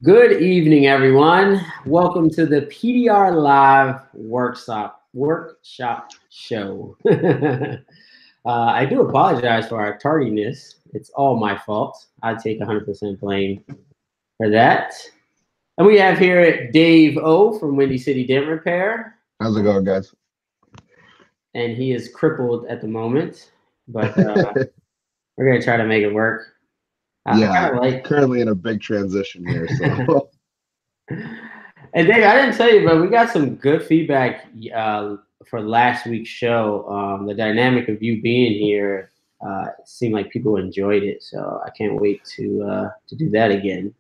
Good evening, everyone. Welcome to the PDR Live Workshop show. I do apologize for our tardiness. It's all my fault. I take 100% blame for that. And we have here Dave O from Windy City Dent Repair. How's it going, guys? And he is crippled at the moment, but we're going to try to make it work. Yeah, currently in a big transition here. So. And Dave, I didn't tell you, but we got some good feedback for last week's show. The dynamic of you being here seemed like people enjoyed it, so I can't wait to do that again.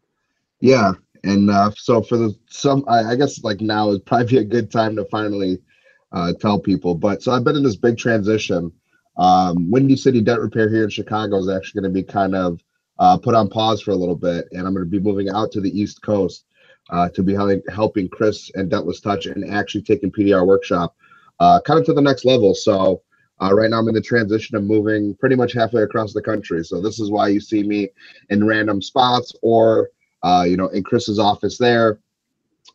Yeah, and so for I guess like now is probably a good time to finally tell people. But so I've been in this big transition. Windy City Dent Repair here in Chicago is actually going to be kind of put on pause for a little bit, and I'm going to be moving out to the East Coast to be helping Chris and Dentless Touch and actually taking PDR Workshop kind of to the next level. So right now I'm in the transition of moving pretty much halfway across the country. So this is why you see me in random spots or, in Chris's office there,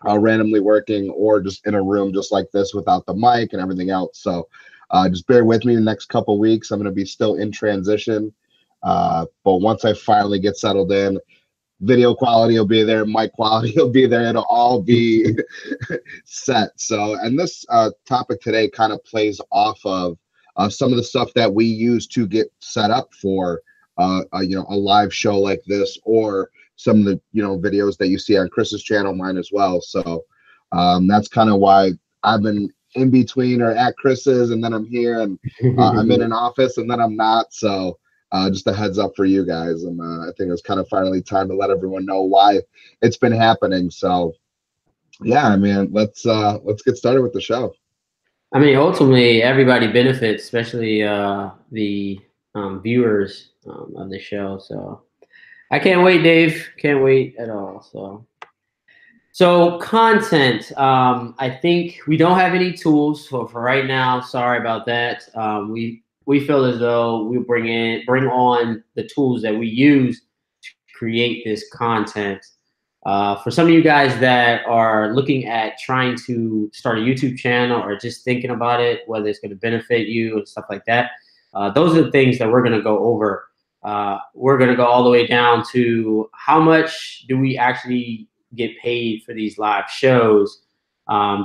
randomly working, or just in a room just like this without the mic and everything else. So just bear with me the next couple of weeks. I'm going to be still in transition. But once I finally get settled in, video quality will be there, mic quality will be there, it'll all be set. So, and this topic today kind of plays off of some of the stuff that we use to get set up for a live show like this, or some of the videos that you see on Chris's channel, mine as well. So that's kind of why I've been in between or at Chris's, and then I'm here, and I'm in an office, and then I'm not. So just a heads up for you guys, and I think it's kind of finally time to let everyone know why it's been happening. So yeah, I mean, let's get started with the show. I mean, ultimately everybody benefits, especially the viewers of the show. So I can't wait, Dave. Can't wait at all. So content, I think we don't have any tools for right now. Sorry about that. We feel as though we bring on the tools that we use to create this content. For some of you guys that are looking at trying to start a YouTube channel or just thinking about it, whether it's going to benefit you and stuff like that, those are the things that we're going to go over. We're going to go all the way down to how much do we actually get paid for these live shows,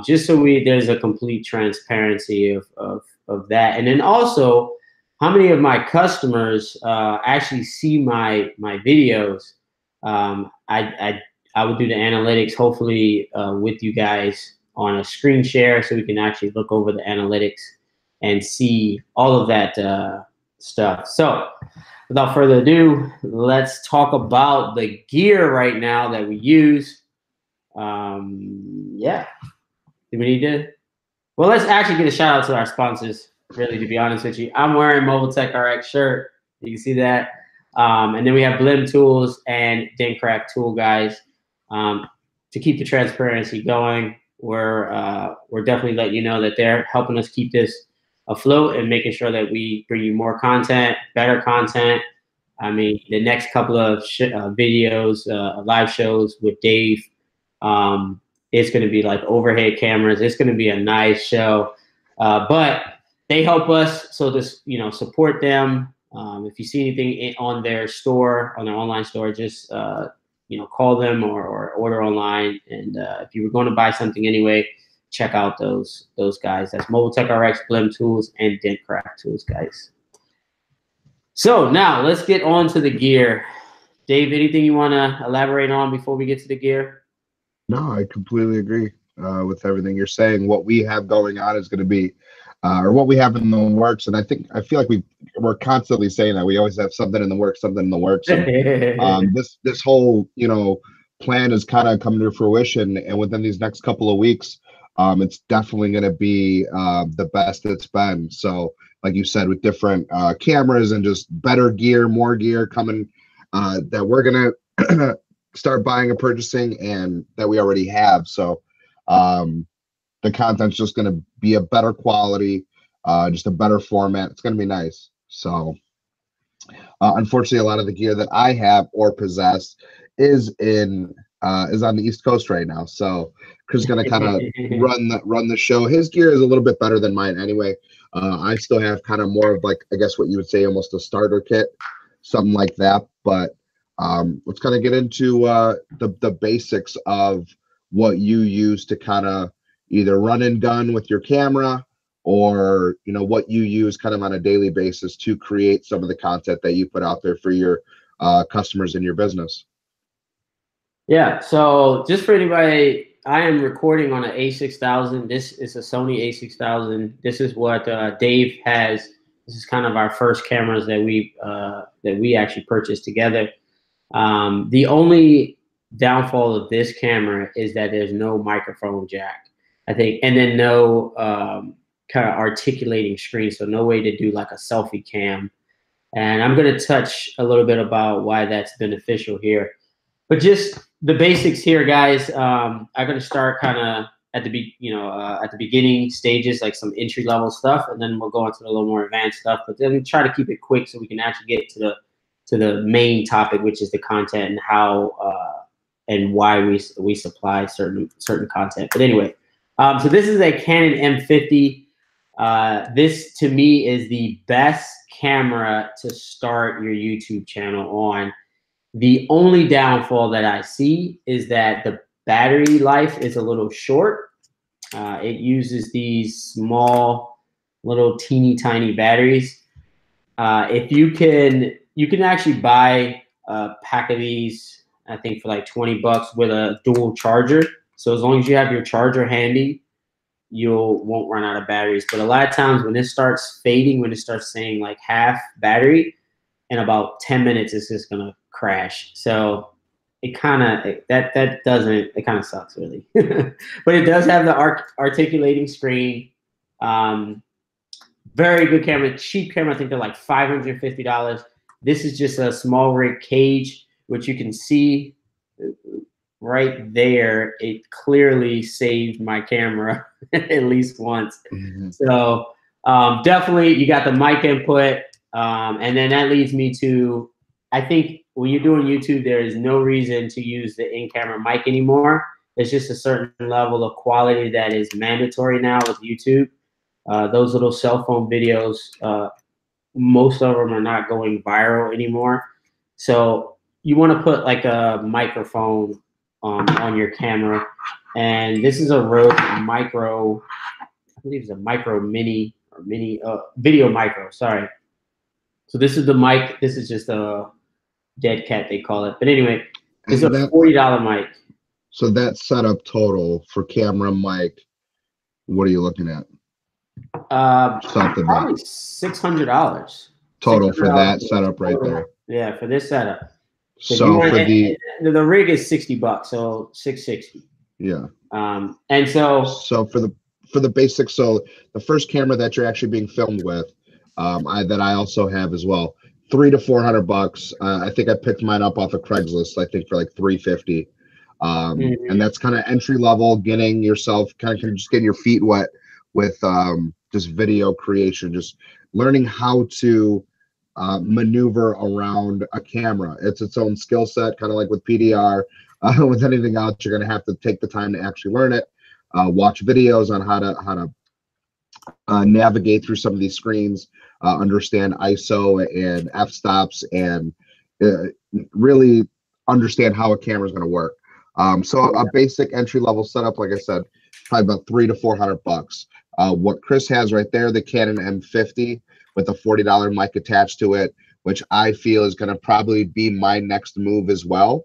just so there's a complete transparency of that. And then also, how many of my customers actually see my videos. I would do the analytics, hopefully with you guys on a screen share, so we can actually look over the analytics and see all of that stuff. So without further ado, let's talk about the gear right now that we use. Yeah. Do we need to? Well, let's actually get a shout out to our sponsors, really, to be honest with you. I'm wearing Mobile Tech RX shirt. You can see that. And then we have Blehm Tools and Dentcraft Tool guys. To keep the transparency going, we're definitely letting you know that they're helping us keep this afloat and making sure that we bring you more content, better content. I mean, the next couple of videos, live shows with Dave, it's going to be like overhead cameras. It's going to be a nice show, but they help us. So just, support them. If you see anything on their store, on their online store, just, call them or order online. And if you were going to buy something anyway, check out those guys. That's Mobile Tech RX, Blehm Tools, and Dentcraft Tools guys. So now let's get on to the gear. Dave, anything you want to elaborate on before we get to the gear? No, I completely agree with everything you're saying. What we have going on is going to be, or what we have in the works, and I feel like we're constantly saying that we always have something in the works, And, this whole plan is kind of coming to fruition, and within these next couple of weeks, it's definitely going to be the best it's been. So, like you said, with different cameras and just better gear, more gear coming that we're gonna start buying and purchasing, and that we already have. So the content's just going to be a better quality, just a better format. It's going to be nice. So unfortunately, a lot of the gear that I have or possess is in is on the East Coast right now. So Chris is gonna kind of run the show. His gear is a little bit better than mine anyway. I still have kind of more of like, I guess what you would say almost a starter kit, something like that. But let's kind of get into the basics of what you use to kind of either run and gun with your camera, or what you use kind of on a daily basis to create some of the content that you put out there for your customers in your business. Yeah, so just for anybody, I am recording on an A6000. This is a Sony A6000. This is what Dave has. This is kind of our first cameras that we actually purchased together. The only downfall of this camera is that there's no microphone jack, I think, and then no kind of articulating screen, so no way to do like a selfie cam. And I'm going to touch a little bit about why that's beneficial here. But just the basics here, guys. I'm going to start kind of at the beginning stages, like some entry level stuff, and then we'll go into a little more advanced stuff. But then try to keep it quick so we can actually get to the main topic, which is the content and how and why we supply certain content. But anyway, so this is a Canon M50. This to me is the best camera to start your YouTube channel on. The only downfall that I see is that the battery life is a little short. It uses these small, little teeny tiny batteries. If you can actually buy a pack of these, I think for like $20 with a dual charger. So as long as you have your charger handy, you won't run out of batteries. But a lot of times when it starts fading, when it starts saying like half battery, in about 10 minutes, it's just gonna crash. So it kind of sucks really. But it does have the articulating screen. Very good camera, cheap camera. I think they're like $550. This is just a small rig cage, which you can see right there. It clearly saved my camera at least once. Mm-hmm. So definitely you got the mic input. And then that leads me to, I think when you're doing YouTube, there is no reason to use the in-camera mic anymore. There's just a certain level of quality that is mandatory now with YouTube. Those little cell phone videos, most of them are not going viral anymore. So you want to put like a microphone on your camera. And this is a Rode Micro, I believe it's a Micro Mini or Mini Video Micro, sorry. So this is the mic. This is just a dead cat, they call it. But anyway, it's a $40 mic. So that setup total for camera, mic, what are you looking at? Probably $600 total for that setup right there. Yeah, for this setup. So for the rig is $60, so $660. Yeah. And so for the basics, so the first camera that you're actually being filmed with, that I also have as well, $300 to $400. I think I picked mine up off of Craigslist. I think for like $350. And that's kind of entry level, getting yourself kind of just getting your feet wet with just video creation, just learning how to maneuver around a camera. It's its own skill set, kind of like with PDR. With anything else, you're going to have to take the time to actually learn it. Watch videos on how to navigate through some of these screens, understand ISO and f-stops, and really understand how a camera is going to work. So a basic entry-level setup, like I said, probably about $300 to $400. What Chris has right there, the Canon M50 with a $40 mic attached to it, which I feel is going to probably be my next move as well.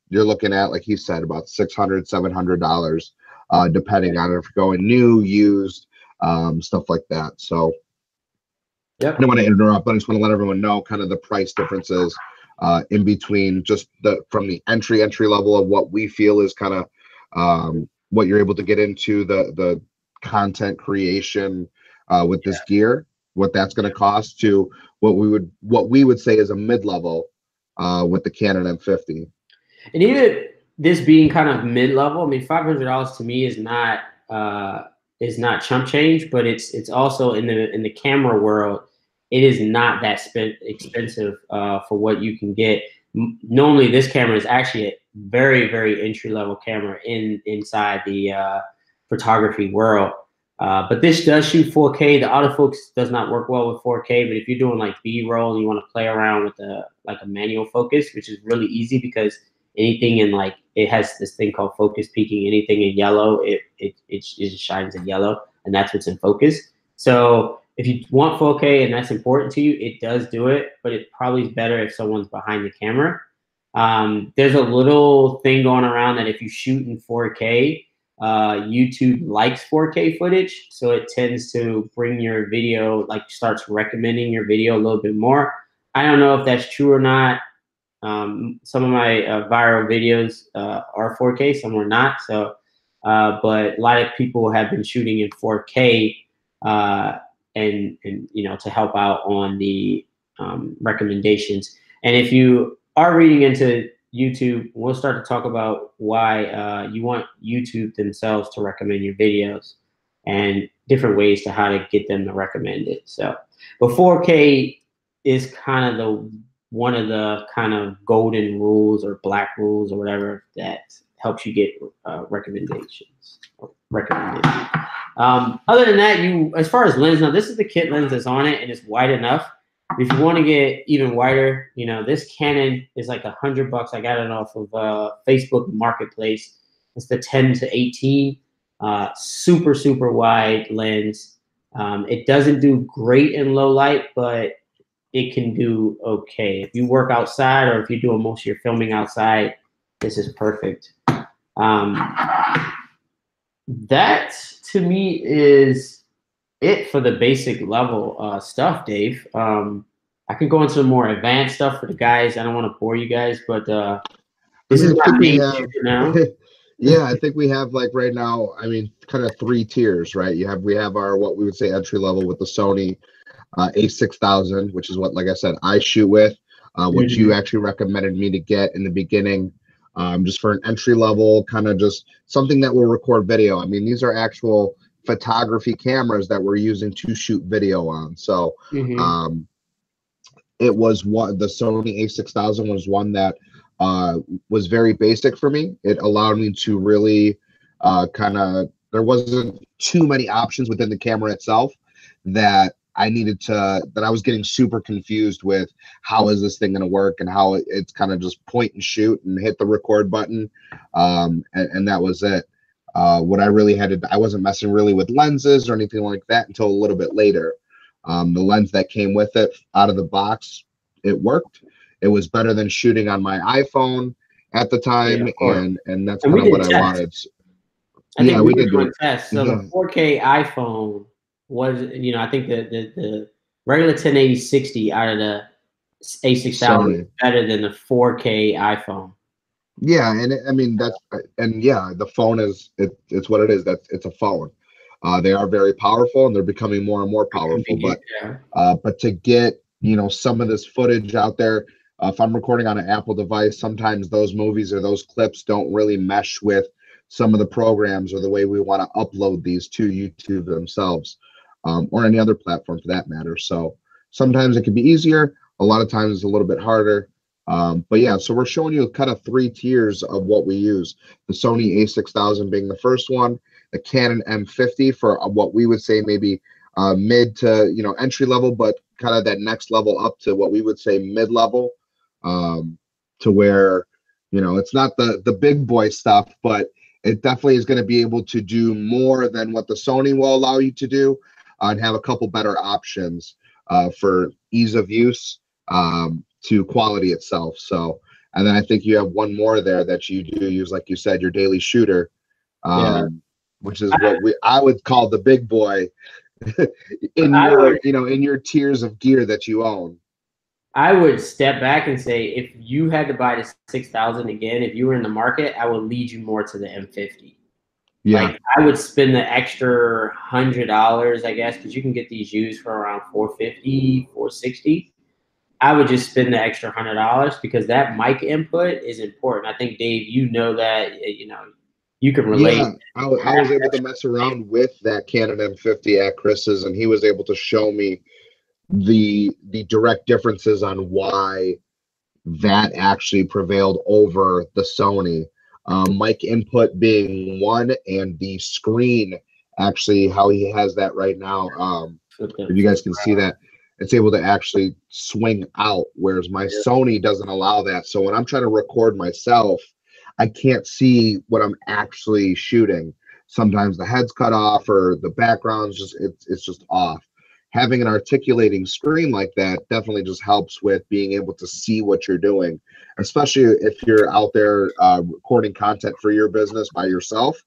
You're looking at, like he said, about $600, $700, depending on if you're going new, used, stuff like that. So I don't want to interrupt, but I just want to let everyone know kind of the price differences in between, just from the entry level of what we feel is kind of what you're able to get into the content creation with this gear, what that's going to cost, to what we would say is a mid-level with the Canon M50. And even this being kind of mid-level, I mean, $500 to me is not chump change, but it's also in the camera world, it is not that expensive for what you can get. Normally, this camera is actually very, very entry level camera inside the photography world. But this does shoot 4K. The autofocus does not work well with 4K, but if you're doing like B-roll and you want to play around with like a manual focus, which is really easy because anything in like, it has this thing called focus peaking. Anything in yellow, it just shines in yellow, and that's what's in focus. So if you want 4K and that's important to you, it does do it, but it probably is better if someone's behind the camera. There's a little thing going around that if you shoot in 4K, YouTube likes 4K footage, so it tends to bring your video, like starts recommending your video a little bit more. I don't know if that's true or not. Some of my viral videos are 4K, some are not. So, but a lot of people have been shooting in 4K, and you know, to help out on the recommendations. And if you are reading into YouTube, we'll start to talk about why you want YouTube themselves to recommend your videos and different ways to how to get them to recommend it. So, but 4K is kind of one of the kind of golden rules or black rules or whatever that helps you get recommendations. Other than that, as far as lens, now this is the kit lens that's on it, and it's wide enough. If you want to get even wider, you know, this Canon is like $100. I got it off of Facebook Marketplace. It's the 10 to 18, super, super wide lens. It doesn't do great in low light, but it can do okay. If you work outside or if you're doing most of your filming outside, this is perfect. That to me is it for the basic level stuff, Dave. I can go into some more advanced stuff for the guys. I don't want to bore you guys, but this is my main shooter now. Yeah, I think we have like right now, I mean, kind of 3 tiers, right? We have our, what we would say, entry level with the Sony A6000, which is what, like I said, I shoot with, what you actually recommended me to get in the beginning, just for an entry level, kind of just something that will record video. I mean, these are actual photography cameras that we're using to shoot video on. So it was the Sony A6000 was one that was very basic for me. It allowed me to really there wasn't too many options within the camera itself that I needed to, that I was getting super confused with how is this thing going to work and how it's kind of just point and shoot and hit the record button. And that was it. What I really had to, I wasn't messing really with lenses or anything like that until a little bit later. The lens that came with it out of the box, it worked. It was better than shooting on my iPhone at the time, and that's kind of what I wanted. I think we did one test. So the 4K iPhone was, you know, I think the regular 1080/60 out of the A6000 is better than the 4K iPhone. Yeah, and I mean the phone is it's what it is. It's a phone. They are very powerful and they're becoming more and more powerful. But to get, you know, some of this footage out there, if I'm recording on an Apple device, sometimes those movies or those clips don't really mesh with some of the programs or the way we want to upload these to YouTube themselves, or any other platform for that matter. So sometimes it can be easier. A lot of times it's a little bit harder. But yeah, so we're showing you kind of 3 tiers of what we use. The Sony A6000 being the first one, the Canon M50 for what we would say maybe mid to, you know, entry level, but kind of that next level up to what we would say mid level, to where, you know, it's not the big boy stuff, but it definitely is going to be able to do more than what the Sony will allow you to do, and have a couple better options for ease of use, to quality itself. So, and then I think you have one more there that you do use, like you said, your daily shooter, which is what I would call the big boy in your tiers of gear that you own. I would step back and say, if you had to buy the 6000 again, if you were in the market, I would lead you more to the M50. Yeah. Like, I would spend the extra $100, I guess, because you can get these used for around $450, $460. I would just spend the extra $100 because that mic input is important. I think, Dave, you know that, you know, you can relate. Yeah, I was able to mess around with that Canon M50 at Chris's, and he was able to show me the direct differences on why that actually prevailed over the Sony. Mic input being one, and the screen actually how he has that right now. If you guys can see that, it's able to actually swing out, whereas my Sony doesn't allow that. So when I'm trying to record myself, I can't see what I'm actually shooting. Sometimes the head's cut off or the background's just it's just off. Having an articulating screen like that definitely just helps with being able to see what you're doing, especially if you're out there recording content for your business by yourself.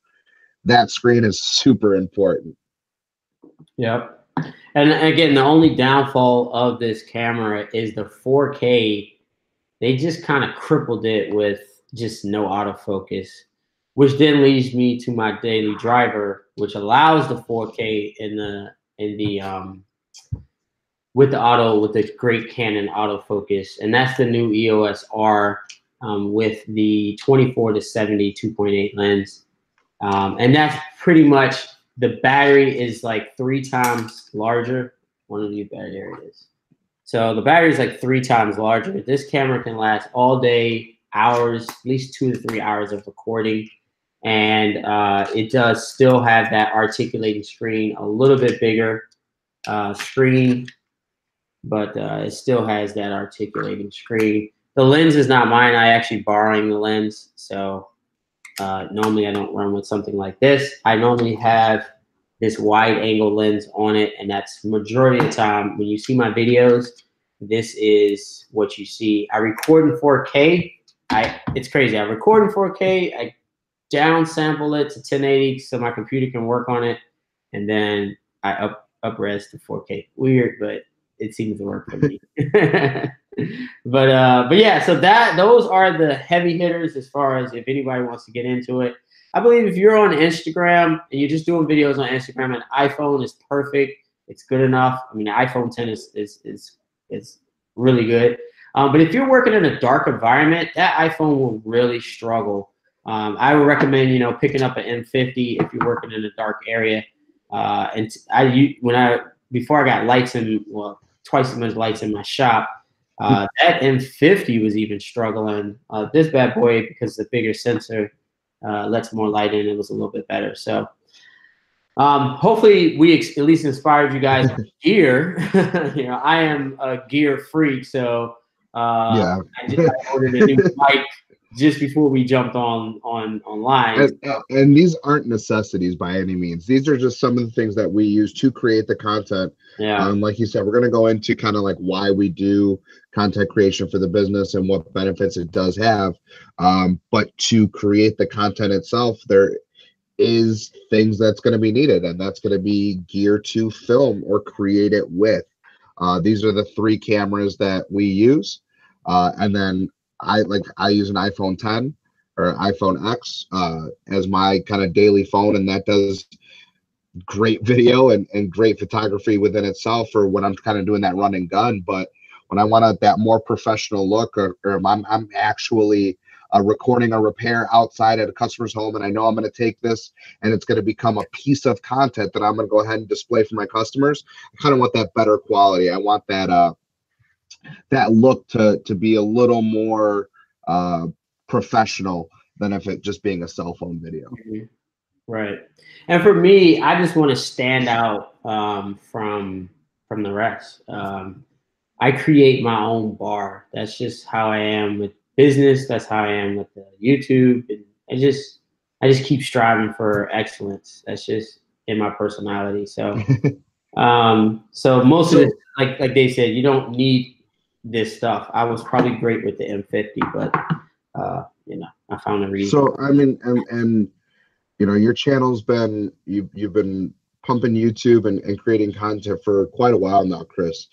That screen is super important. Yep. And again, the only downfall of this camera is the 4K. They just kind of crippled it with just no autofocus, which then leads me to my daily driver, which allows the 4K with the great Canon autofocus, and that's the new EOS R with the 24-70 2.8 lens, and that's pretty much. The battery is like 3 times larger. One of you battery, there it is. So the battery is like 3 times larger. This camera can last all day, hours, at least 2 to 3 hours of recording. And it does still have that articulating screen, a little bit bigger screen, but it still has that articulating screen. The lens is not mine. I actually borrowing the lens. So normally I don't run with something like this. I normally have this wide angle lens on it, and that's majority of the time when you see my videos, this is what you see. I record in 4K. It's crazy. I record in 4K. I downsample it to 1080 so my computer can work on it, and then I up-res to 4K. Weird, but it seems to work for me. But yeah, so those are the heavy hitters as far as if anybody wants to get into it. I believe if you're on Instagram and you're just doing videos on Instagram, an iPhone is perfect. It's good enough. I mean, the iPhone 10 is really good. But if you're working in a dark environment, that iPhone will really struggle. I would recommend, picking up an M50 if you're working in a dark area. Before I got lights twice as much lights in my shop, that M50 was even struggling. This bad boy, because the bigger sensor, lets more light in. It was a little bit better. So hopefully we at least inspired you guys with gear. I am a gear freak, so I ordered a new mic just before we jumped online. And these aren't necessities by any means. These are just some of the things that we use to create the content. Yeah. Like you said, we're going to go into kind of like why we do content creation for the business and what benefits it does have. But to create the content itself, there is things that's going to be needed, and that's going to be gear to film or create it with. These are the 3 cameras that we use. And then I use an iPhone 10 or iPhone X as my kind of daily phone, and that does great video and great photography within itself for when I'm kind of doing that run and gun. But when I want that more professional look, or I'm actually recording a repair outside at a customer's home, and I know I'm going to take this and it's going to become a piece of content that I'm going to go ahead and display for my customers, I kind of want that better quality. I want that that look to be a little more professional than if it just being a cell phone video. Mm-hmm. Right. And for me, I just want to stand out from the rest. I create my own bar. That's just how I am with business. That's how I am with the YouTube. And I just keep striving for excellence. That's just in my personality. So so most of it, like they said, you don't need this stuff. I was probably great with the M50, but I found a reason. So I mean, and your channel's been you've been pumping YouTube and creating content for quite a while now, Chris.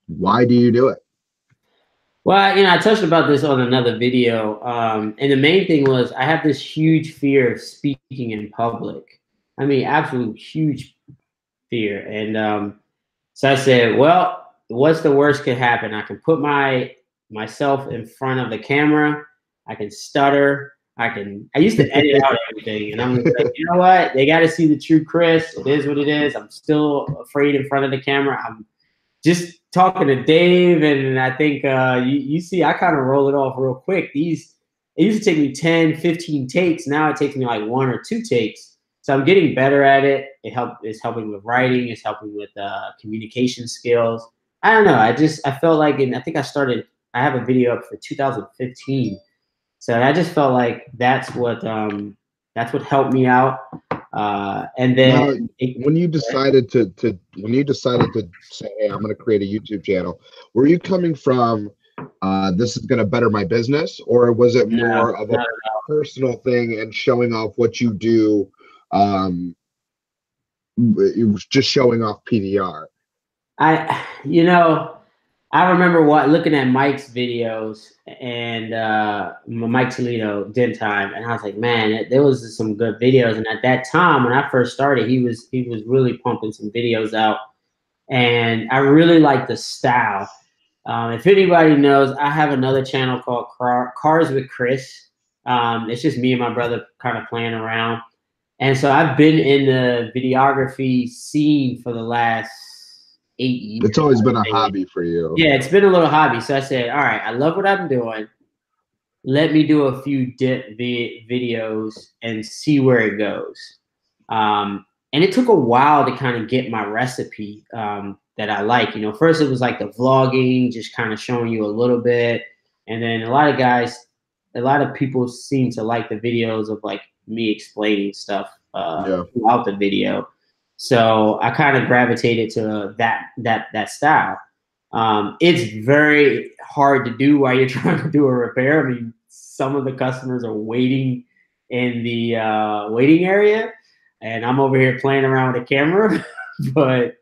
Why do you do it? Well, I touched about this on another video, and the main thing was I have this huge fear of speaking in public. I mean, absolute huge fear. And so I said, well, what's the worst could happen? I can put myself in front of the camera. I can stutter. I used to edit out everything, and I'm just like, you know what? They got to see the true Chris. It is what it is. I'm still afraid in front of the camera. I'm just talking to Dave, and I think you see, I kind of roll it off real quick. It used to take me 10, 15 takes. Now it takes me like 1 or 2 takes. So I'm getting better at it. It's helping with writing. It's helping with communication skills. I don't know. I felt like, I think I have a video up for 2015. So I just felt like that's what helped me out. And Now, then when you decided to say, "Hey, I'm going to create a YouTube channel," were you coming from, "This is going to better my business," or was it no, more of a personal thing and showing off what you do? It was just showing off PDR. I remember looking at Mike's videos and Mike Toledo, Den Time, and I was like, man, there was some good videos. And at that time, when I first started, he was really pumping some videos out, and I really liked the style. If anybody knows, I have another channel called Cars with Chris. It's just me and my brother kind of playing around. And so I've been in the videography scene for the last 8 years. It's always been a hobby for you. Yeah, it's been a little hobby. So I said, all right, I love what I'm doing. Let me do a few videos and see where it goes. And it took a while to kind of get my recipe that I like. First it was like the vlogging, just kind of showing you a little bit. And then a lot of people seem to like the videos of like me explaining stuff throughout the video. So I kind of gravitated to that style. It's very hard to do while you're trying to do a repair. I mean, some of the customers are waiting in the waiting area, and I'm over here playing around with the camera. But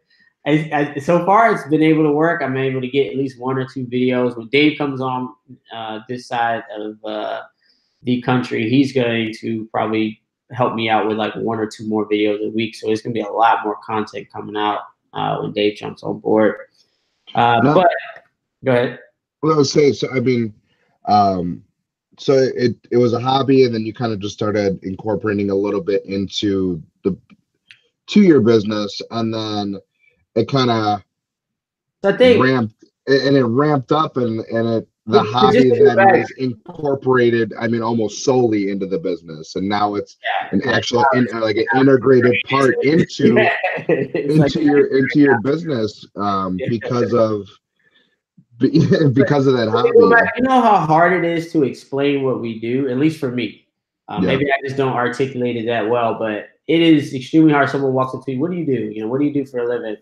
so far, it's been able to work. I'm able to get at least 1 or 2 videos. When Dave comes on this side of the country, he's going to probably help me out with like 1 or 2 more videos a week. So it's going to be a lot more content coming out when Dave jumps on board. But go ahead. Well, I was saying, so I mean, so it was a hobby, and then you kind of just started incorporating a little bit into your business, and then it kind of ramped up, and the hobby then was incorporated, I mean, almost solely into the business, and now it's an actual like an integrated part into your business because of that hobby. You know how hard it is to explain what we do, at least for me. Maybe I just don't articulate it that well, but it is extremely hard. Someone walks up to you, what do you do? What do you do for a living?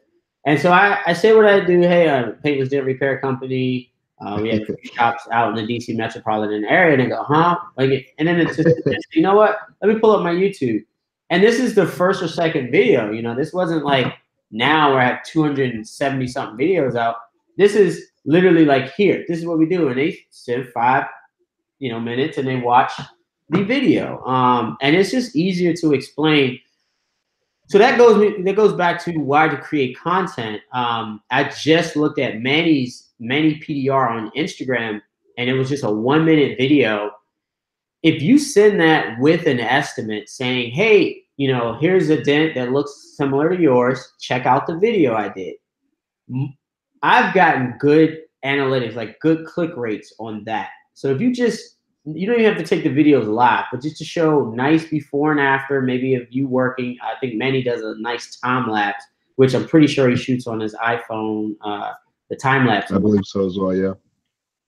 And so I say what I do. Hey, I'm a paintless dent repair company. We have shops out in the DC metropolitan area, and they go, huh? And then it's just, you know what? Let me pull up my YouTube. And this is the first or second video. This wasn't like now where I have 270 something videos out. This is literally like, here, this is what we do. And they sit 5, minutes, and they watch the video. And it's just easier to explain. So that goes back to why to create content. I just looked at Manny PDR on Instagram, and it was just a 1-minute video. If you send that with an estimate saying, hey, here's a dent that looks similar to yours, check out the video I did. I've gotten good analytics, like good click rates on that. So if you don't even have to take the videos live, but just to show nice before and after, maybe of you working. I think Manny does a nice time lapse, which I'm pretty sure he shoots on his iPhone, the time lapse. I believe so as well, yeah.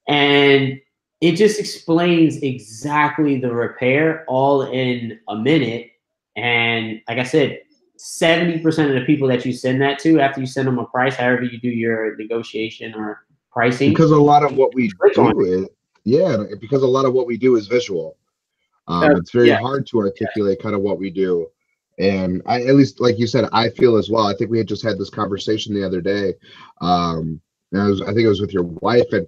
And it just explains exactly the repair all in a minute. And like I said, 70% of the people that you send that to, after you send them a price, however you do your negotiation or pricing. Because a lot of what we do is visual. It's very hard to articulate kind of what we do. And I, at least like you said, I feel as well. I think we had just had this conversation the other day. I think it was with your wife, and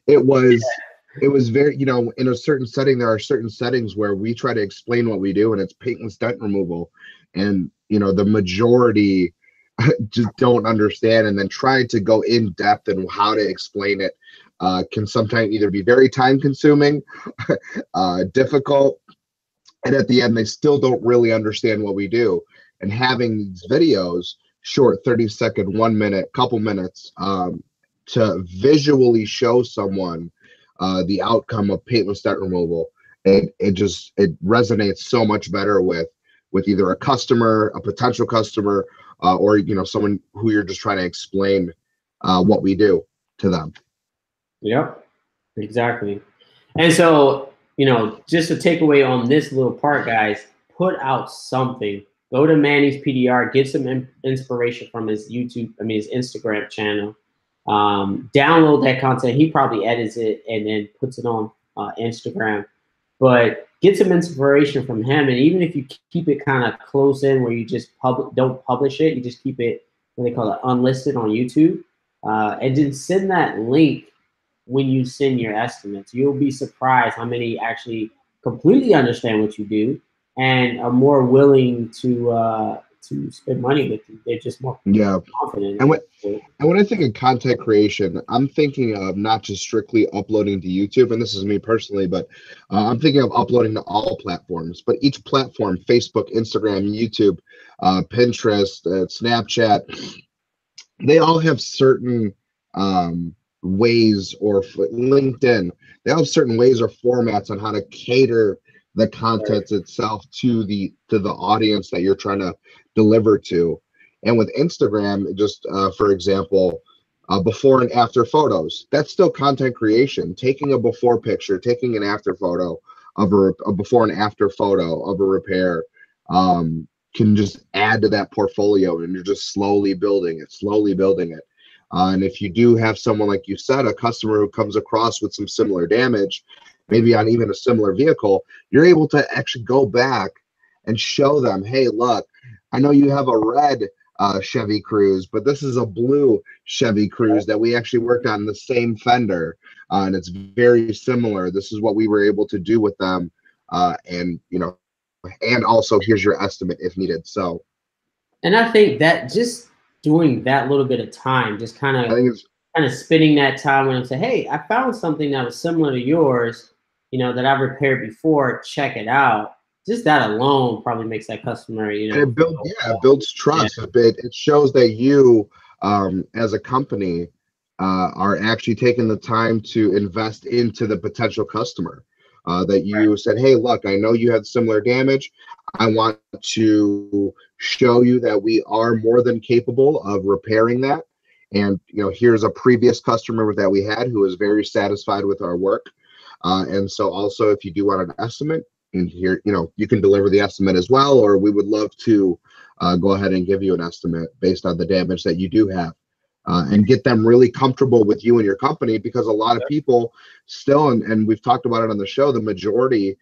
it was very, in a certain setting, there are certain settings where we try to explain what we do, and it's paintless dent removal. And, the majority just don't understand, and then trying to go in depth and how to explain it can sometimes either be very time consuming, difficult, and at the end, they still don't really understand what we do. And having these videos short 30-second, 1 minute, couple minutes, to visually show someone the outcome of paintless dent removal, it resonates so much better with either a customer, a potential customer, or someone who you're just trying to explain what we do to them. Yep, exactly. And so, just a takeaway on this little part, guys, put out something. Go to Manny's PDR, get some inspiration from his his Instagram channel. Download that content. He probably edits it and then puts it on Instagram. But get some inspiration from him. And even if you keep it kind of close in where you just don't publish it, you just keep it, what they call it, unlisted on YouTube. And then send that link when you send your estimates. You'll be surprised how many actually completely understand what you do and are more willing to spend money with you. They're just more confident. And when I think of content creation, I'm thinking of not just strictly uploading to YouTube, and this is me personally, but I'm thinking of uploading to all platforms. But each platform, Facebook, Instagram, YouTube, Pinterest, Snapchat, they all have certain ways, or LinkedIn, they all have certain ways or formats on how to cater the content itself to the audience that you're trying to deliver to. And with Instagram, just for example, before and after photos, that's still content creation. Taking a before picture, taking an after photo of a before and after photo of a repair, can just add to that portfolio, and you're just slowly building it. And if you do have someone, like you said, a customer who comes across with some similar damage, maybe on even a similar vehicle, you're able to actually go back and show them, hey, look, I know you have a red Chevy Cruze, but this is a blue Chevy Cruze that we actually worked on the same fender, and it's very similar. This is what we were able to do with them, and also here's your estimate if needed. So, and I think that just doing that little bit of time, just kind of spending that time when I say, hey, I found something that was similar to yours, that I've repaired before, check it out. Just that alone probably makes that customer, it builds trust. It shows that you, as a company, are actually taking the time to invest into the potential customer. That you said, hey, look, I know you had similar damage. I want to show you that we are more than capable of repairing that. And, here's a previous customer that we had who was very satisfied with our work. And so also, if you do want an estimate, and here, you can deliver the estimate as well, or we would love to go ahead and give you an estimate based on the damage that you do have. And get them really comfortable with you and your company, because a lot of people still, and we've talked about it on the show, the majority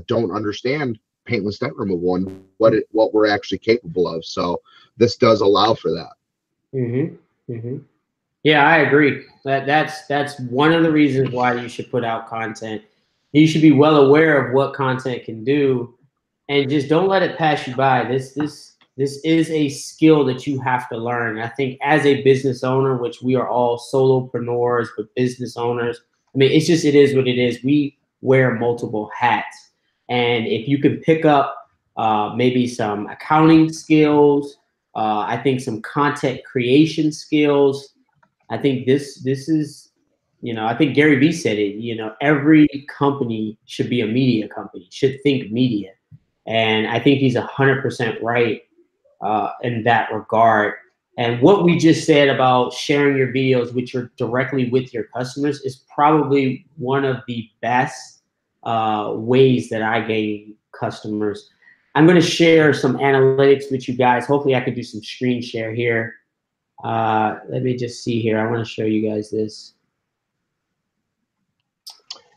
don't understand paintless dent removal and what we're actually capable of. So this does allow for that. Mm-hmm. Mm-hmm. Yeah, I agree. That's one of the reasons why you should put out content. You should be well aware of what content can do, and just don't let it pass you by. This is a skill that you have to learn. I think as a business owner, which we are all solopreneurs, but business owners, it is what it is. We wear multiple hats. And if you can pick up maybe some accounting skills, I think some content creation skills, I think this is, I think Gary Vee said it, every company should be a media company, should think media. And I think he's 100% right in that regard. And what we just said about sharing your videos, which are directly with your customers, is probably one of the best ways that I gain customers. I'm going to share some analytics with you guys. Hopefully I could do some screen share here. Let me just see here. I want to show you guys this.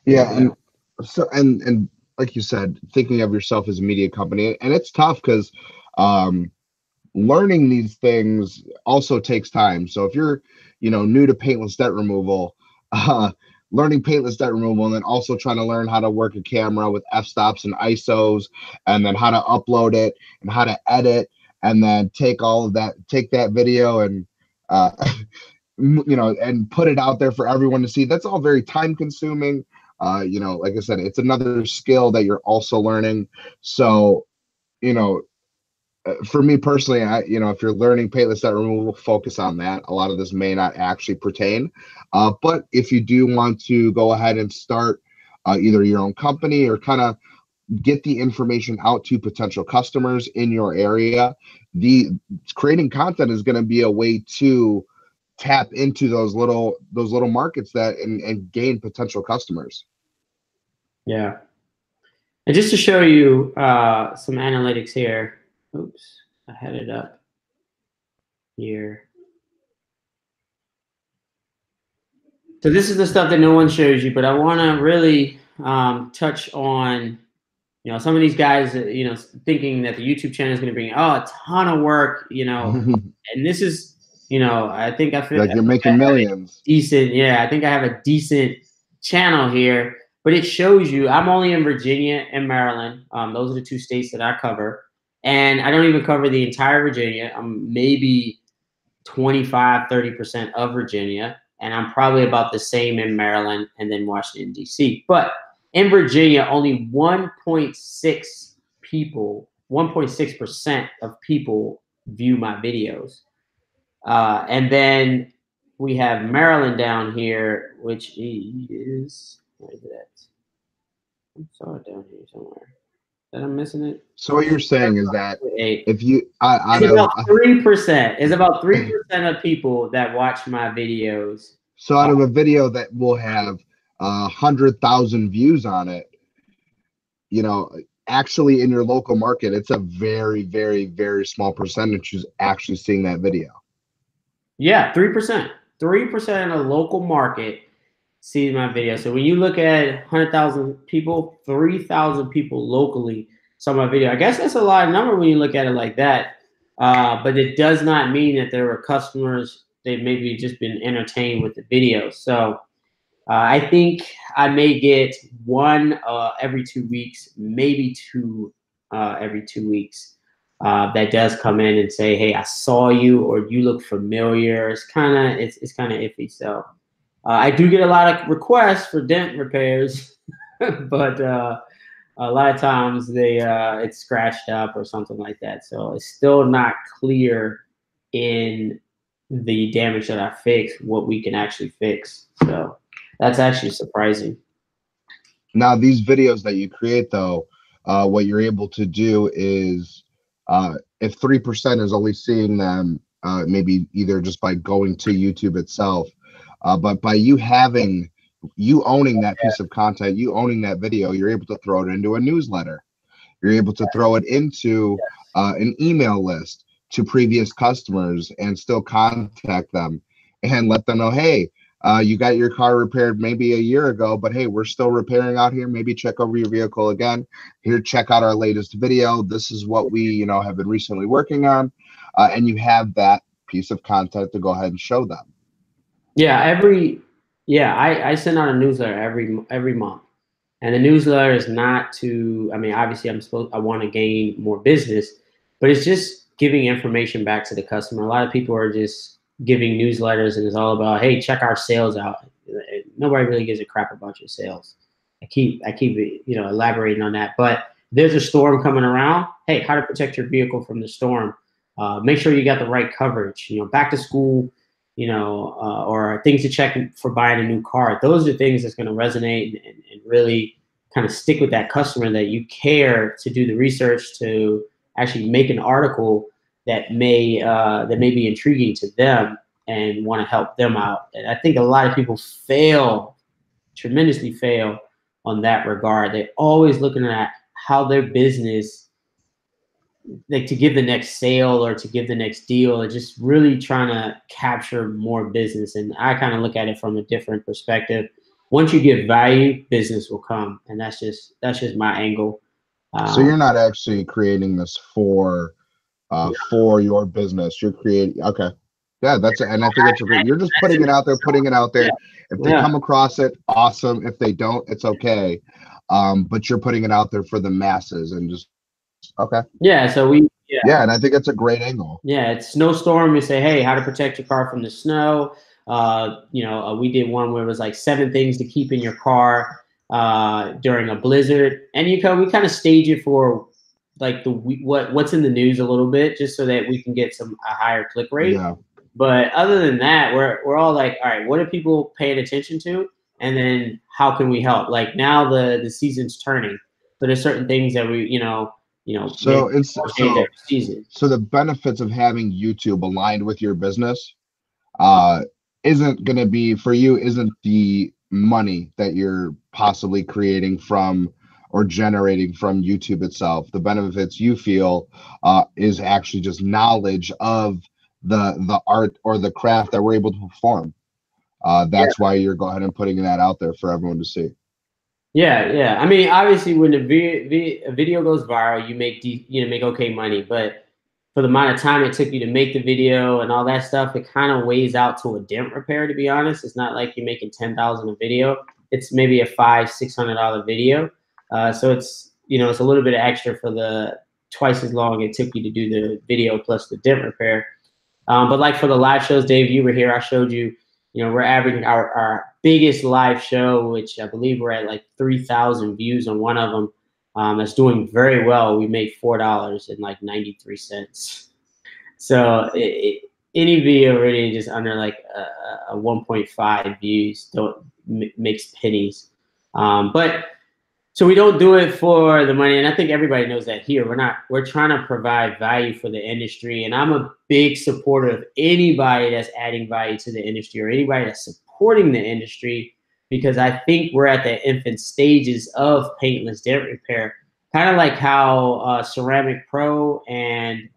Yeah, and like you said, thinking of yourself as a media company, and it's tough because learning these things also takes time. So if you're, new to paintless dent removal, learning paintless dent removal, and then also trying to learn how to work a camera with f-stops and ISOs, and then how to upload it and how to edit, and then take that video and and put it out there for everyone to see. That's all very time consuming. Like I said, it's another skill that you're also learning. So, for me personally, if you're learning paintless dent removal, focus on that. A lot of this may not actually pertain, but if you do want to go ahead and start either your own company or kind of get the information out to potential customers in your area, the creating content is going to be a way to tap into those little markets that and gain potential customers. Yeah. And just to show you some analytics here. Oops, I had it up here. So this is the stuff that no one shows you, but I want to really touch on, some of these guys, thinking that the YouTube channel is going to bring a ton of work, and this is, I think I feel like you're making millions. Decent. Yeah. I think I have a decent channel here, but it shows you I'm only in Virginia and Maryland. Those are the two states that I cover. And I don't even cover the entire Virginia. I'm maybe 25, 30% of Virginia. And I'm probably about the same in Maryland and then Washington, D.C. But in Virginia, only 1.6% of people view my videos. And then we have Maryland down here, which is, where is it at? I saw it down here somewhere. That I'm missing it. So what you're saying is that if you, it's about 3%. It's about 3% of people that watch my videos. So out of a video that will have 100,000 views on it, actually in your local market, it's a very, very, very small percentage who's actually seeing that video. Yeah, 3%. 3% of the local market see my video. So when you look at 100,000 people, 3,000 people locally saw my video. I guess that's a lot of number when you look at it like that. But it does not mean that there were customers that maybe just been entertained with the video. So I think I may get one every 2 weeks, maybe two every 2 weeks. That does come in and say, "Hey, I saw you," or "You look familiar." It's kind of iffy. So I do get a lot of requests for dent repairs, but a lot of times it's scratched up or something like that. So it's still not clear in the damage that I fix what we can actually fix. So that's actually surprising. Now, these videos that you create, though, what you're able to do is, if 3% is only seeing them, maybe either just by going to YouTube itself, but by you owning that piece of content, you owning that video, you're able to throw it into a newsletter. You're able to throw it into an email list to previous customers and still contact them and let them know, hey, you got your car repaired maybe a year ago, but hey, we're still repairing out here. Maybe check over your vehicle again. Here, check out our latest video. This is what we, have been recently working on. And you have that piece of content to go ahead and show them. Yeah, I send out a newsletter every month. And the newsletter is not to, obviously I want to gain more business, but it's just giving information back to the customer. A lot of people are just giving newsletters and it's all about, hey, check our sales out. Nobody really gives a crap about your sales. I keep elaborating on that. But there's a storm coming around. Hey, how to protect your vehicle from the storm. Make sure you got the right coverage. Back to school, or things to check for buying a new car. Those are things that's going to resonate and really kind of stick with that customer, that you care to do the research to actually make an article that may be intriguing to them and want to help them out. And I think a lot of people tremendously fail on that regard. They're always looking at how their business, like to give the next sale or to give the next deal, or just really trying to capture more business. And I kind of look at it from a different perspective. Once you give value, business will come. And that's just my angle. So you're not actually creating this for your business. You're creating, okay. Yeah, and I think that's great. You're just putting it out there. Yeah. If they come across it, awesome. If they don't, it's okay. But you're putting it out there for the masses and just, okay. Yeah, so and I think it's a great angle. Yeah, it's snowstorm. We say, hey, how to protect your car from the snow. We did one where it was like 7 things to keep in your car during a blizzard. And we kind of stage it for like what's in the news a little bit, just so that we can get a higher click rate. Yeah. But other than that, we're all like, all right, what are people paying attention to? And then how can we help? Like now the season's turning. So there's certain things that we, maybe So it's change every so season. so the benefits of having YouTube aligned with your business uh isn't going to be for you, isn't the money that you're possibly creating from or generating from YouTube itself. The benefits you feel is actually just knowledge of the art or the craft that we're able to perform. That's why you're going ahead and putting that out there for everyone to see. Yeah, yeah. I mean, obviously, when a video goes viral, you make okay money. But for the amount of time it took you to make the video and all that stuff, it kind of weighs out to a dent repair. To be honest, it's not like you're making 10,000 a video. It's maybe a $500-$600 video. So it's a little bit extra for the twice as long it took you to do the video plus the dent repair. But like for the live shows, Dave, you were here. I showed you. We're averaging our biggest live show, which I believe we're at like 3,000 views on one of them. That's doing very well. We made $4.93. So any video really just under like a 1.5 views makes pennies. But so we don't do it for the money, and I think everybody knows that here. We're trying to provide value for the industry, and I'm a big supporter of anybody that's adding value to the industry or anybody that's supporting the industry, because I think we're at the infant stages of paintless dent repair, kind of like how Ceramic Pro and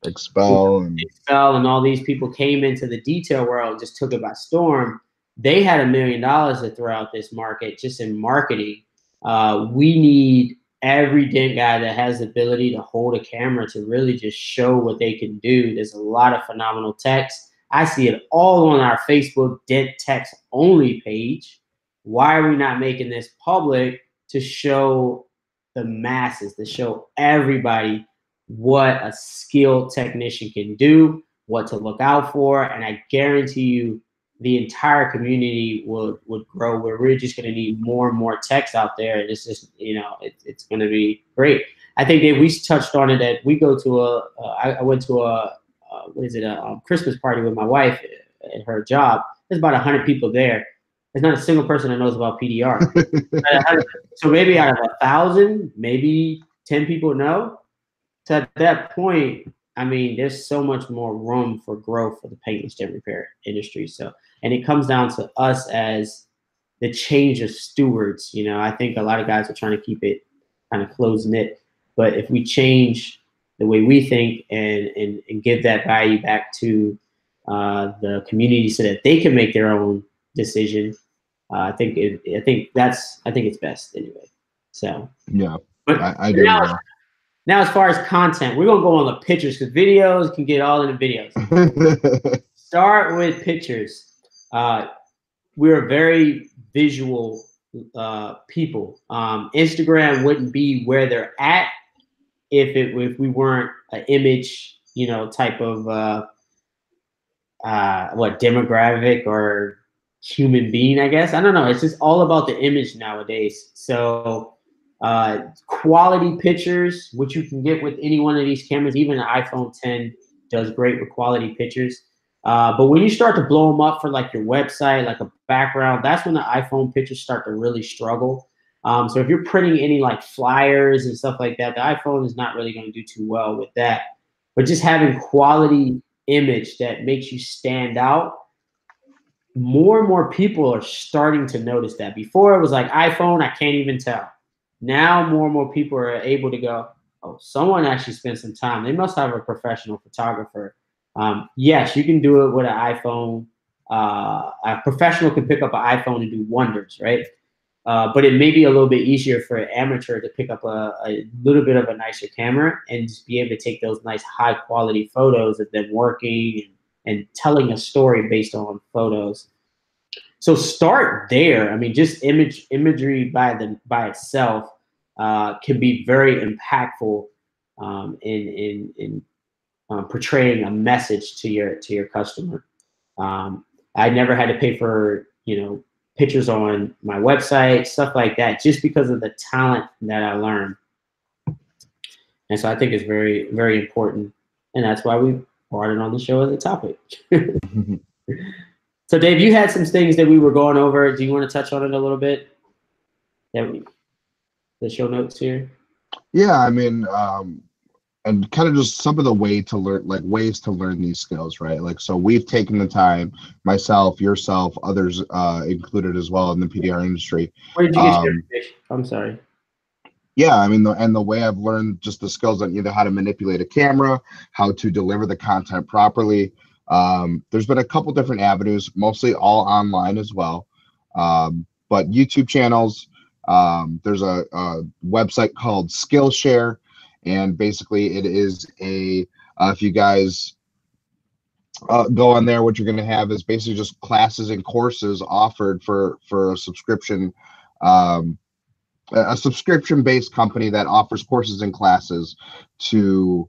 Expel and all these people came into the detail world and just took it by storm. They had $1 million to throw out this market just in marketing. We need every dent guy that has the ability to hold a camera to really just show what they can do. There's a lot of phenomenal techs. I see it all on our Facebook Dent Techs Only page. Why are we not making this public to show the masses, to show everybody what a skilled technician can do, what to look out for? And I guarantee you, the entire community would grow, where we're just going to need more and more techs out there. And it's just, it's going to be great. I think that we touched on it, that we go to I went to a Christmas party with my wife at her job. There's about 100 people there. There's not a single person that knows about PDR. So maybe out of 1,000, maybe 10 people know. So at that point, I mean, there's so much more room for growth for the paintless dent repair industry. So, and it comes down to us as the change of stewards. I think a lot of guys are trying to keep it kind of close knit, but if we change the way we think and give that value back to the community so that they can make their own decision, I think it's best anyway. So yeah, but I do. Now, as far as content, we're going to go on the pictures, because videos can get all in the videos. Start with pictures. We're very visual people. Instagram wouldn't be where they're at if we weren't an image, type of demographic or human being, I guess. I don't know. It's just all about the image nowadays. So quality pictures, which you can get with any one of these cameras. Even an iPhone 10 does great with quality pictures. But when you start to blow them up for like your website, like a background, that's when the iPhone pictures start to really struggle. So if you're printing any like flyers and stuff like that, the iPhone is not really going to do too well with that. But just having quality image that makes you stand out, more and more people are starting to notice that. Before it was like iPhone, I can't even tell. Now more and more people are able to go, oh, someone actually spent some time. They must have a professional photographer. Yes, you can do it with an iPhone. A professional can pick up an iPhone and do wonders, right? But it may be a little bit easier for an amateur to pick up a little bit of a nicer camera and just be able to take those nice high quality photos of them working and telling a story based on photos. So start there. I mean, just imagery by itself can be very impactful in portraying a message to your customer. I never had to pay for pictures on my website, stuff like that, just because of the talent that I learned. And so I think it's very, very important. And that's why we brought it on the show as a topic. So Dave, you had some things that we were going over. Do you want to touch on it a little bit? The show notes here. Yeah, I mean, and kind of just some of the ways to learn these skills, right? Like, so we've taken the time, myself, yourself, others included as well in the PDR industry. Where did you get your information? I'm sorry. Yeah, I mean, the way I've learned just the skills on either how to manipulate a camera, how to deliver the content properly. There's been a couple different avenues, mostly all online as well. But YouTube channels, there's a website called Skillshare, and basically it is if you guys go on there, what you're going to have is basically just classes and courses offered for a subscription. A subscription-based company that offers courses and classes to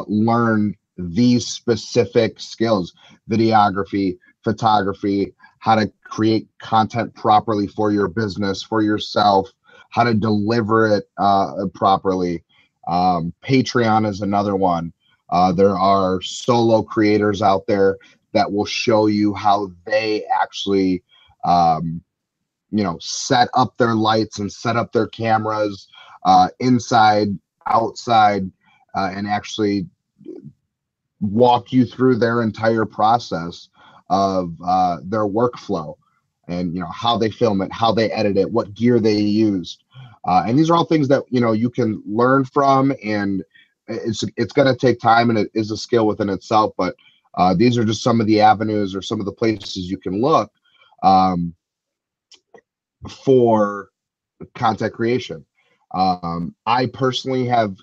learn these specific skills: videography, photography, how to create content properly for your business, for yourself, how to deliver it properly. Patreon is another one. There are solo creators out there that will show you how they actually set up their lights and set up their cameras inside, outside, and actually walk you through their entire process of their workflow, and how they film it, how they edit it, what gear they used. And these are all things that you can learn from, and it's going to take time, and it is a skill within itself. But these are just some of the avenues or some of the places you can look for content creation. I personally have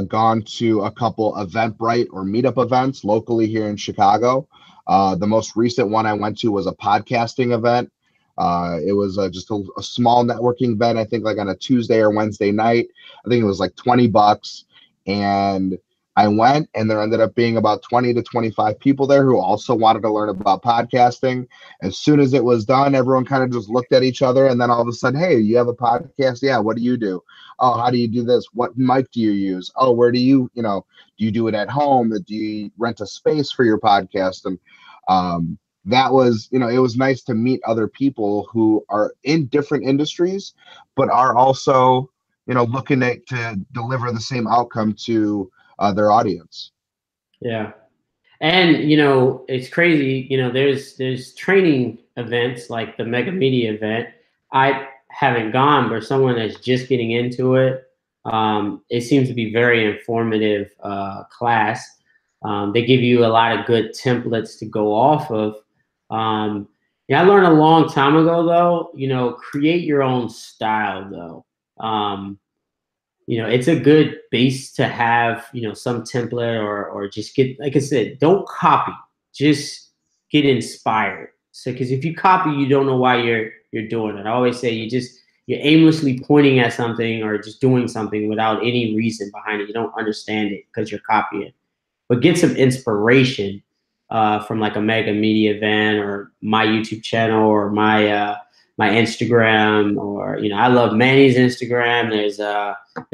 gone to a couple Eventbrite or meetup events locally here in Chicago. The most recent one I went to was a podcasting event. It was just a small networking event, I think like on a Tuesday or Wednesday night. I think it was like $20. And I went, and there ended up being about 20 to 25 people there who also wanted to learn about podcasting. As soon as it was done, everyone kind of just looked at each other, and then all of a sudden, hey, you have a podcast? Yeah, what do you do? Oh, how do you do this? What mic do you use? Oh, where do you do you do it at home? Do you rent a space for your podcast? And that was, it was nice to meet other people who are in different industries, but are also, looking to deliver the same outcome to their audience. Yeah. And, it's crazy, there's training events like the Mega Media event. I haven't gone, but someone that's just getting into it, it seems to be very informative class. They give you a lot of good templates to go off of. I learned a long time ago, though, create your own style, though. It's a good base to have, some template or just get, like I said, don't copy, just get inspired. So, because if you copy, you don't know why you're doing it. I always say you're aimlessly pointing at something or just doing something without any reason behind it. You don't understand it because you're copying. But get some inspiration from like a Mega Media event or my YouTube channel or my Instagram, or I love Manny's Instagram. There's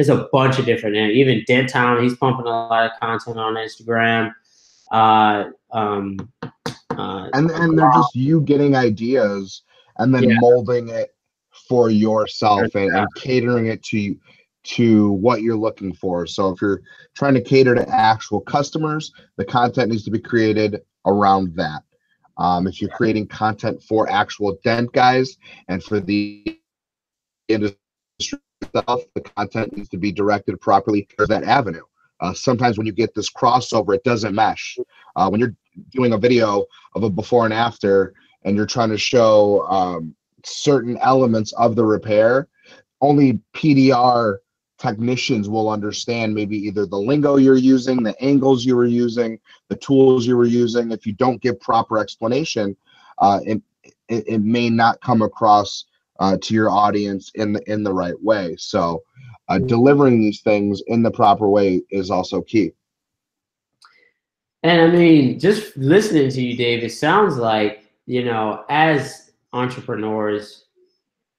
a bunch of different, even Dentown, he's pumping a lot of content on Instagram. And they're just you getting ideas and then molding it for yourself and catering it to what you're looking for. So if you're trying to cater to actual customers, the content needs to be created around that. If you're creating content for actual dent guys and for the industry itself, the content needs to be directed properly to that avenue. Sometimes when you get this crossover, it doesn't mesh. When you're doing a video of a before and after, and you're trying to show certain elements of the repair, only PDR technicians will understand maybe either the lingo you're using, the angles you were using, the tools you were using. If you don't give proper explanation, it may not come across to your audience in the right way. So delivering these things in the proper way is also key. And I mean, just listening to you, Dave, it sounds like, as entrepreneurs,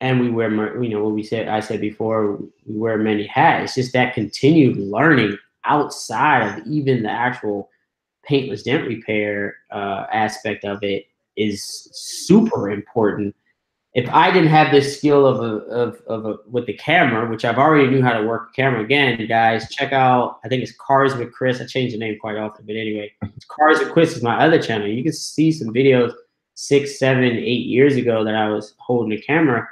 and we wear, what I said before, we wear many hats. It's just that continued learning outside of even the actual paintless dent repair aspect of it is super important. If I didn't have this skill with the camera, which I've already knew how to work the camera, again, guys, check out, I think it's Cars with Chris. I change the name quite often, but anyway, it's Cars with Chris is my other channel. You can see some videos 6, 7, 8 years ago that I was holding the camera.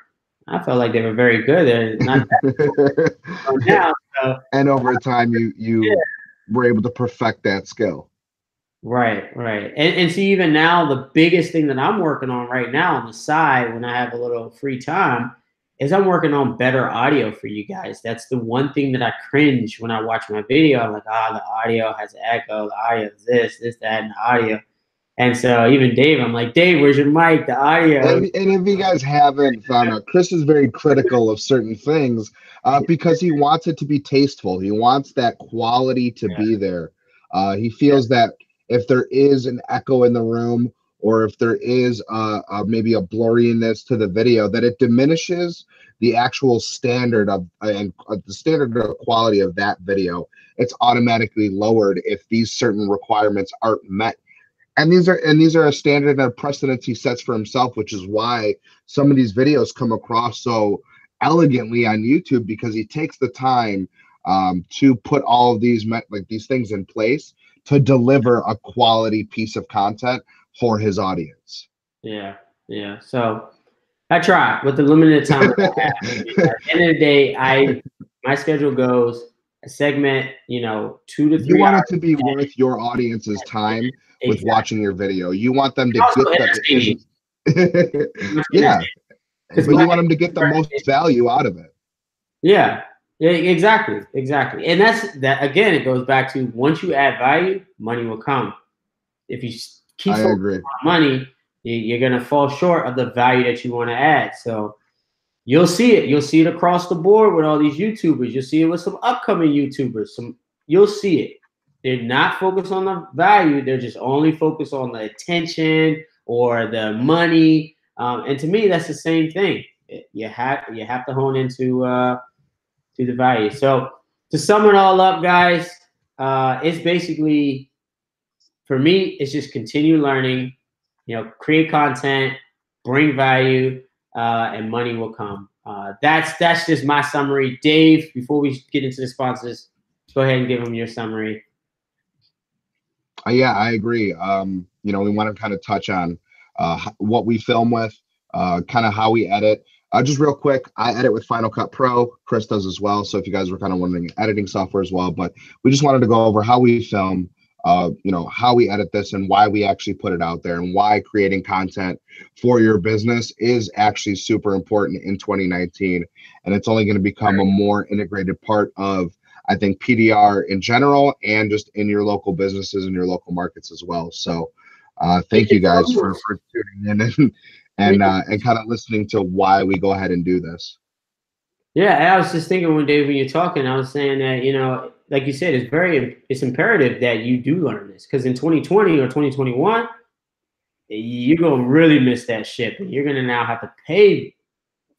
I felt like they were very good. They're not that now. So, and over time, you were able to perfect that skill. Right. And see, even now, the biggest thing that I'm working on right now on the side when I have a little free time is I'm working on better audio for you guys. That's the one thing that I cringe when I watch my video. I'm like, the audio has an echo, the audio is this, that, and the audio. And so even Dave, I'm like, Dave, where's your mic? The audio. And if you guys haven't found out, Chris is very critical of certain things because he wants it to be tasteful. He wants that quality to be there. He feels that if there is an echo in the room, or if there is maybe a blurriness to the video, that it diminishes the actual standard of the standard of quality of that video. It's automatically lowered if these certain requirements aren't met. And these are a standard and a precedent he sets for himself, which is why some of these videos come across so elegantly on YouTube, because he takes the time to put all of these things in place to deliver a quality piece of content for his audience. Yeah. So I try with the limited time I have. At the end of the day, my schedule goes a segment, 2 to 3 You want it to be worth your audience's time with watching your video. You want them to get yeah, but you want them to get the most value out of it. Yeah, exactly. And that again, it goes back to, once you add value, money will come. If you keep focusing on money, you're going to fall short of the value that you want to add. So you'll see it. You'll see it across the board with all these YouTubers. You'll see it with some upcoming YouTubers. You'll see it. They're not focused on the value. They're just only focused on the attention or the money. And to me, that's the same thing. You have to hone into to the value. So to sum it all up, guys, it's basically, for me, it's just continue learning. Create content, bring value, and money will come. That's just my summary. Dave, before we get into the sponsors, go ahead and give them your summary. Yeah, I agree. We want to kind of touch on what we film with, kind of how we edit. Just real quick, I edit with Final Cut Pro. Chris does as well. So if you guys were kind of wondering, editing software as well. But we just wanted to go over how we film, how we edit this, and why we actually put it out there, and why creating content for your business is actually super important in 2019. And it's only going to become a more integrated part of, I think, PDR in general, and just in your local businesses and your local markets as well. So thank you guys for tuning in and kind of listening to why we go ahead and do this. Yeah, I was just thinking one day when you're talking, I was saying that, like you said, it's imperative that you do learn this, because in 2020 or 2021, you're going to really miss that ship, and you're going to now have to pay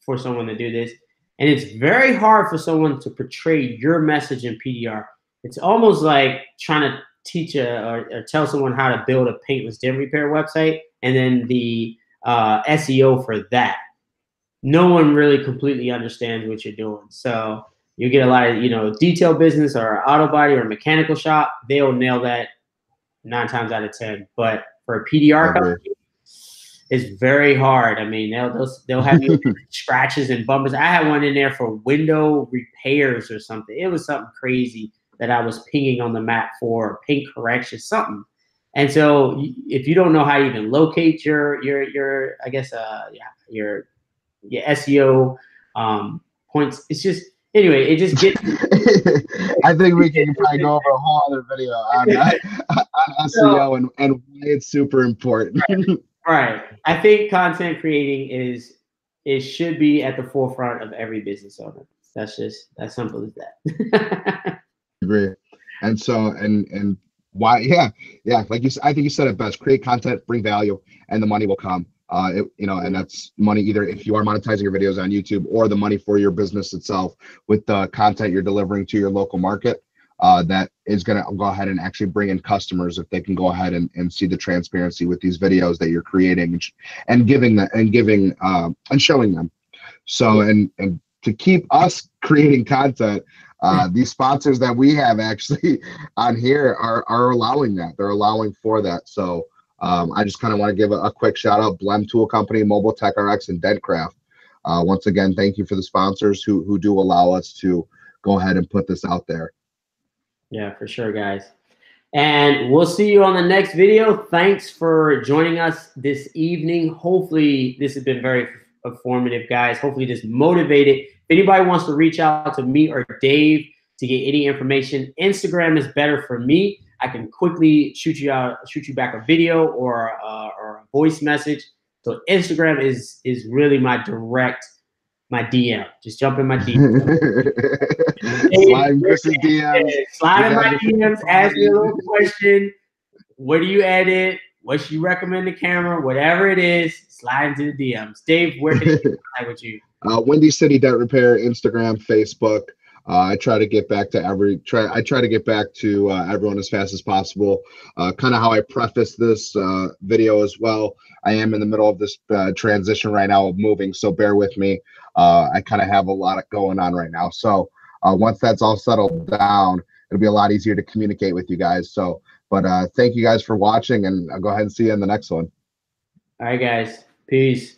for someone to do this. And it's very hard for someone to portray your message in PDR. It's almost like trying to teach or tell someone how to build a paintless dent repair website, and then the SEO for that. No one really completely understands what you're doing. So you get a lot of, detail business or auto body or mechanical shop, they'll nail that 9 times out of 10. But for a PDR company, it's very hard. I mean, they'll have you scratches and bumpers. I had one in there for window repairs or something. It was something crazy that I was pinging on the map for, paint correction, something. And so if you don't know how to even locate your I guess your SEO points, it's just, anyway, it just gets. I think we can probably go over a whole other video on SEO and why it's super important. Right. I think content creating should be at the forefront of every business owner. That's just as simple as that. Agree. And so and why? Yeah. Like I think you said it best. Create content, bring value, and the money will come. And that's money either if you are monetizing your videos on YouTube or the money for your business itself with the content you're delivering to your local market. That is going to go ahead and actually bring in customers if they can go ahead and see the transparency with these videos that you're creating and giving that and showing them. So and to keep us creating content, these sponsors that we have actually on here are allowing that. They're allowing for that. So I just kind of want to give a quick shout out: Blehm Tool Company, Mobile Tech RX, and Dentcraft. Once again, thank you for the sponsors who do allow us to go ahead and put this out there. Yeah, for sure, guys. And we'll see you on the next video. Thanks for joining us this evening. Hopefully this has been very informative, guys. Hopefully this motivated. If anybody wants to reach out to me or Dave to get any information, Instagram is better for me. I can quickly shoot you back a video or a voice message. So Instagram is really my DM. Just jump in my DM. Slide in Chris's DMs. Slide in my DMs. Ask me a little question. What do you edit? What should you recommend the camera? Whatever it is, slide into the DMs. Dave, where can you contact with you? Windy City Dent Repair, Instagram, Facebook. I try to get back to everyone as fast as possible. Kind of how I preface this video as well. I am in the middle of this transition right now of moving, so bear with me. I kind of have a lot going on right now. So once that's all settled down, it'll be a lot easier to communicate with you guys. So, but thank you guys for watching, and I'll go ahead and see you in the next one. All right, guys. Peace.